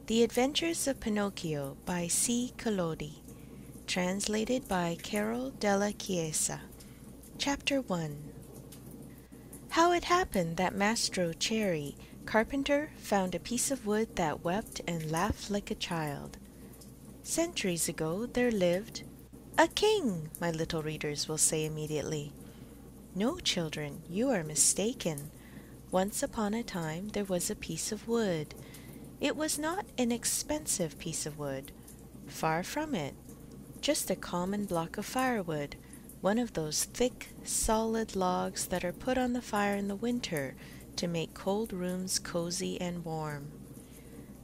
The Adventures of Pinocchio by C. Collodi. Translated by Carol della Chiesa. Chapter 1. How it happened that Mastro Cherry, carpenter, found a piece of wood that wept and laughed like a child. Centuries ago there lived a king, my little readers will say immediately. No, children, you are mistaken. Once upon a time there was a piece of wood. It was not an expensive piece of wood. Far from it. Just a common block of firewood, one of those thick, solid logs that are put on the fire in the winter to make cold rooms cozy and warm.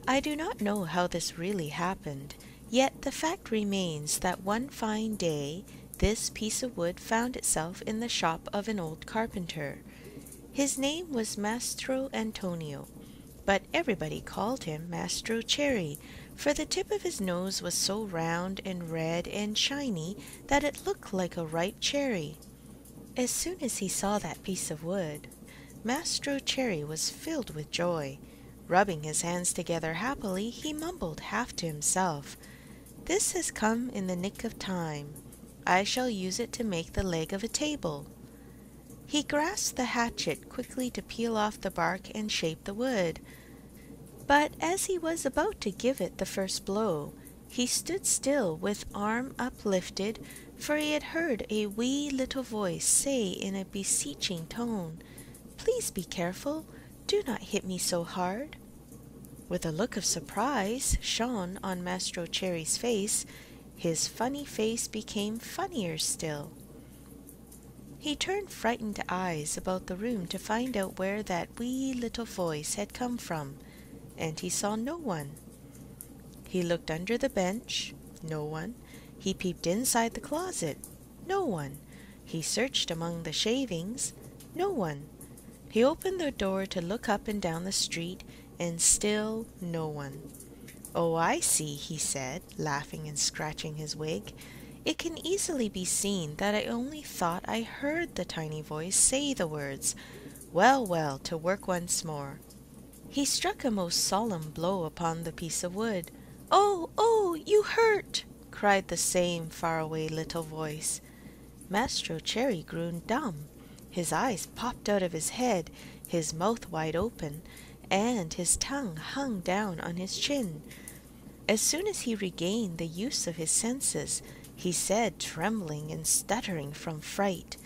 I do not know how this really happened, yet the fact remains that one fine day this piece of wood found itself in the shop of an old carpenter. His name was Mastro Antonio, but everybody called him Mastro Cherry, for the tip of his nose was so round and red and shiny that it looked like a ripe cherry. As soon as he saw that piece of wood, Mastro Cherry was filled with joy. Rubbing his hands together happily, he mumbled half to himself, "This has come in the nick of time. I shall use it to make the leg of a table." He grasped the hatchet quickly to peel off the bark and shape the wood. But as he was about to give it the first blow, he stood still with arm uplifted, for he had heard a wee little voice say in a beseeching tone, "Please be careful. Do not hit me so hard." With a look of surprise shone on Mastro Cherry's face, his funny face became funnier still. He turned frightened eyes about the room to find out where that wee little voice had come from, and he saw no one. He looked under the bench, no one. He peeped inside the closet, no one. He searched among the shavings, no one. He opened the door to look up and down the street, and still no one. "Oh, I see," he said, laughing and scratching his wig. "It can easily be seen that I only thought I heard the tiny voice say the words. Well, well, to work once more." He struck a most solemn blow upon the piece of wood. "Oh, oh, you hurt!" cried the same faraway little voice. Mastro Cherry grew dumb. His eyes popped out of his head, his mouth wide open, and his tongue hung down on his chin. As soon as he regained the use of his senses, he said, trembling and stuttering from fright,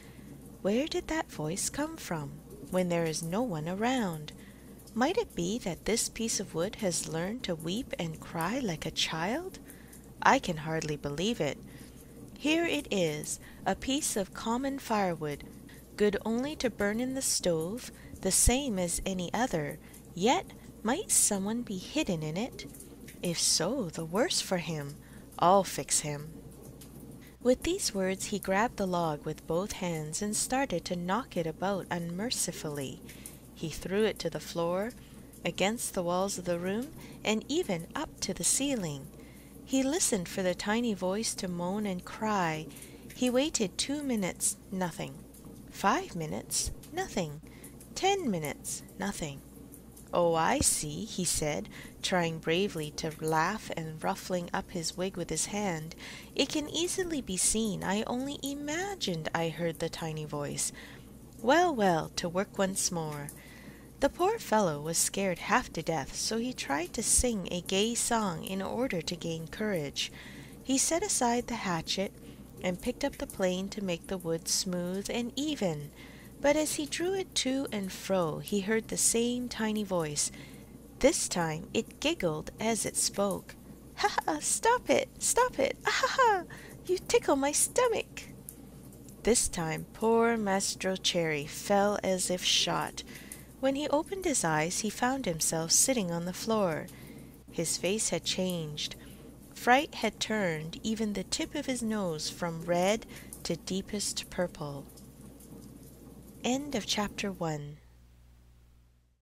"Where did that voice come from, when there is no one around? Might it be that this piece of wood has learned to weep and cry like a child? I can hardly believe it. Here it is, a piece of common firewood, good only to burn in the stove, the same as any other, yet might someone be hidden in it? If so, the worse for him. I'll fix him." With these words he grabbed the log with both hands and started to knock it about unmercifully. He threw it to the floor, against the walls of the room, and even up to the ceiling. He listened for the tiny voice to moan and cry. He waited 2 minutes, nothing. 5 minutes, nothing. 10 minutes, nothing. "Oh, I see," he said, trying bravely to laugh and ruffling up his wig with his hand. "It can easily be seen I only imagined I heard the tiny voice. Well, well, to work once more." The poor fellow was scared half to death, so he tried to sing a gay song in order to gain courage. He set aside the hatchet and picked up the plane to make the wood smooth and even. But as he drew it to and fro, he heard the same tiny voice. This time it giggled as it spoke. "Ha ha! Stop it! Stop it! Ah ha ha! You tickle my stomach!" This time poor Mastro Cherry fell as if shot. When he opened his eyes, he found himself sitting on the floor. His face had changed. Fright had turned even the tip of his nose from red to deepest purple. End of chapter 1.